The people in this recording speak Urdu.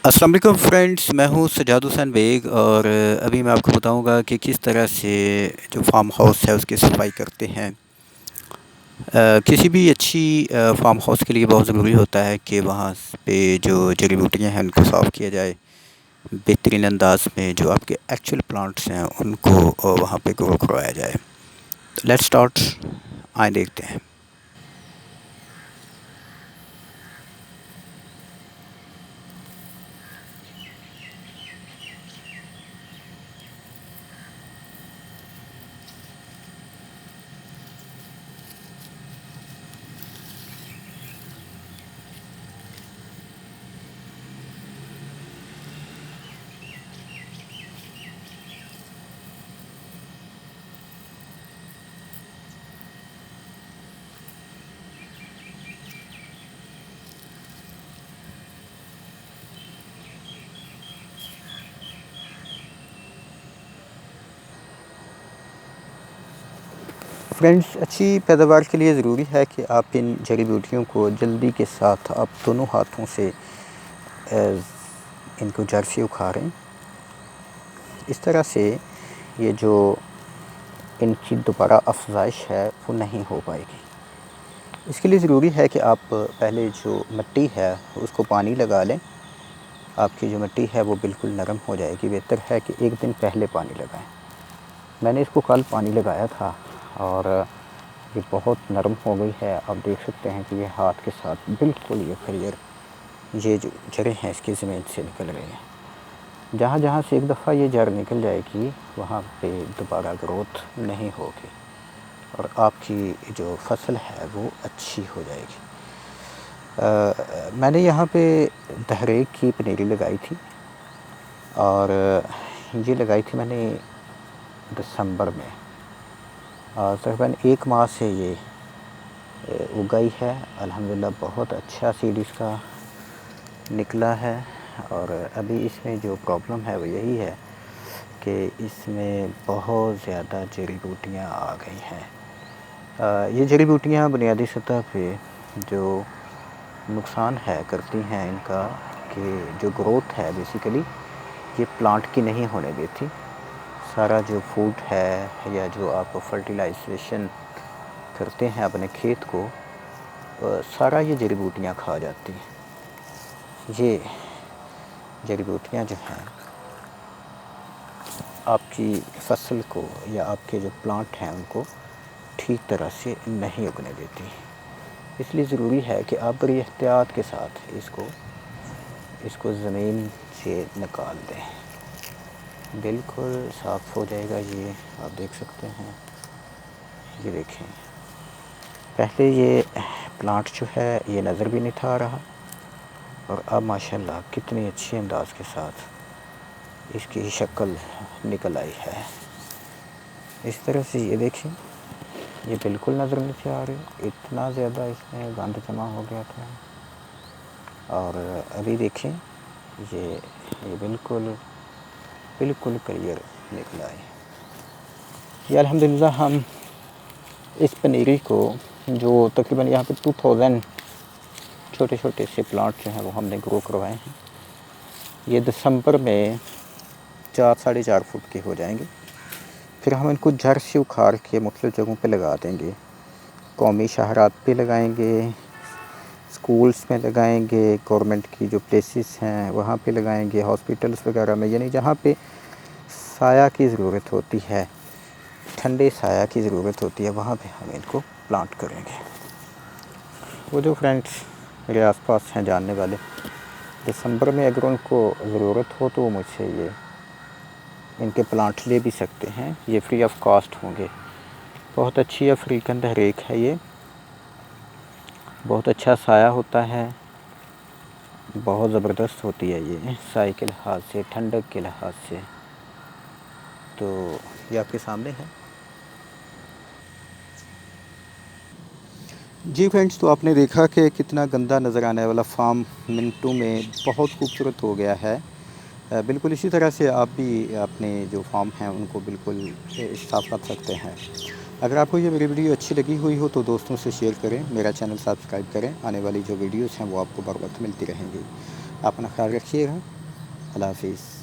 السلام علیکم فرینڈس، میں ہوں سجاد حسین بیگ اور ابھی میں آپ کو بتاؤں گا کہ کس طرح سے جو فارم ہاؤس ہے اس کی صفائی کرتے ہیں۔ کسی بھی اچھی فارم ہاؤس کے لیے بہت ضروری ہوتا ہے کہ وہاں پہ جو جڑی بوٹیاں ہیں ان کو صاف کیا جائے بہترین انداز میں، جو آپ کے ایکچوئل پلانٹس ہیں ان کو وہاں پہ گرو کروایا جائے۔ لیٹ سٹارٹ، آئیں دیکھتے ہیں۔ فرینڈس، اچھی پیداوار کے لیے ضروری ہے کہ آپ ان جڑی بوٹیوں کو جلدی کے ساتھ آپ دونوں ہاتھوں سے ان کو جڑ سے اکھاڑیں۔ اس طرح سے یہ جو ان کی دوبارہ افزائش ہے وہ نہیں ہو پائے گی۔ اس کے لیے ضروری ہے کہ آپ پہلے جو مٹی ہے اس کو پانی لگا لیں۔ آپ کی جو مٹی ہے وہ بالکل نرم ہو جائے گی۔ بہتر ہے کہ ایک دن پہلے پانی لگائیں۔ میں نے اس کو کل پانی لگایا تھا اور یہ بہت نرم ہو گئی ہے۔ آپ دیکھ سکتے ہیں کہ یہ ہاتھ کے ساتھ بالکل یہ کلیئر یہ جو جڑیں ہیں اس کی زمین سے نکل رہی ہیں۔ جہاں جہاں سے ایک دفعہ یہ جڑ نکل جائے گی وہاں پہ دوبارہ گروتھ نہیں ہوگی اور آپ کی جو فصل ہے وہ اچھی ہو جائے گی۔ میں نے یہاں پہ دہریک کی پنیری لگائی تھی اور یہ لگائی تھی میں نے دسمبر میں، اور تقریباً 1 ماہ سے یہ اگائی ہے۔ الحمدللہ بہت اچھا سیڈ اس کا نکلا ہے، اور ابھی اس میں جو پرابلم ہے وہ یہی ہے کہ اس میں بہت زیادہ جڑی بوٹیاں آ گئی ہیں۔ یہ جڑی بوٹیاں بنیادی سطح پہ جو نقصان ہے کرتی ہیں ان کا کہ جو گروتھ ہے بیسیکلی یہ پلانٹ کی نہیں ہونے دیتی۔ سارا جو فوڈ ہے یا جو آپ فرٹیلائزیشن کرتے ہیں اپنے کھیت کو، سارا یہ جڑی بوٹیاں کھا جاتی ہیں۔ یہ جڑی بوٹیاں جو ہیں آپ کی فصل کو یا آپ کے جو پلانٹ ہیں ان کو ٹھیک طرح سے نہیں اگنے دیتی۔ اس لیے ضروری ہے کہ آپ بڑی احتیاط کے ساتھ اس کو زمین سے نکال دیں۔ بالکل صاف ہو جائے گا، یہ آپ دیکھ سکتے ہیں۔ یہ دیکھیں، پہلے یہ پلانٹ جو ہے یہ نظر بھی نہیں تھا آ رہا، اور اب ماشاءاللہ کتنی اچھی انداز کے ساتھ اس کی شکل نکل آئی ہے۔ اس طرح سے یہ دیکھیں، یہ بالکل نظر نہیں تھی آ رہی، اتنا زیادہ اس میں گند جمع ہو گیا تھا، اور ابھی دیکھیں یہ بالکل کلیئر نکل آئی۔ یہ الحمدللہ ہم اس پنیری کو جو تقریباً یہاں پہ 2000 چھوٹے چھوٹے سے پلانٹ جو ہیں وہ ہم نے گرو کروائے ہیں۔ یہ دسمبر میں 4-4.5 فٹ کے ہو جائیں گے۔ پھر ہم ان کو جڑ سے اکھاڑ کے مختلف جگہوں پہ لگا دیں گے۔ قومی شاہراہات پہ لگائیں گے، اسکولس میں لگائیں گے، گورنمنٹ کی جو پلیسز ہیں وہاں پہ لگائیں گے، ہاسپیٹلس وغیرہ میں، یعنی جہاں پہ سایہ کی ضرورت ہوتی ہے، ٹھنڈے سایہ کی ضرورت ہوتی ہے، وہاں پہ ہم ان کو پلانٹ کریں گے۔ وہ جو فرینڈس میرے آس پاس ہیں جاننے والے، دسمبر میں اگر ان کو ضرورت ہو تو وہ مجھ سے ان کے پلانٹ لے بھی سکتے ہیں، یہ فری آف کاسٹ ہوں گے۔ بہت اچھی افریقن دہریک ہے، یہ بہت اچھا سایہ ہوتا ہے، بہت زبردست ہوتی ہے یہ سائے کے لحاظ سے، ٹھنڈک کے لحاظ سے۔ تو یہ آپ کے سامنے ہے۔ جی فرینڈس، تو آپ نے دیکھا کہ کتنا گندہ نظر آنے والا فارم منٹوں میں بہت خوبصورت ہو گیا ہے۔ بالکل اسی طرح سے آپ بھی اپنے جو فارم ہیں ان کو بالکل صاف رکھ سکتے ہیں۔ اگر آپ کو یہ میری ویڈیو اچھی لگی ہوئی ہو تو دوستوں سے شیئر کریں، میرا چینل سبسکرائب کریں، آنے والی جو ویڈیوز ہیں وہ آپ کو بر وقت ملتی رہیں گی۔ اپنا خیال رکھیے گا۔ اللہ حافظ۔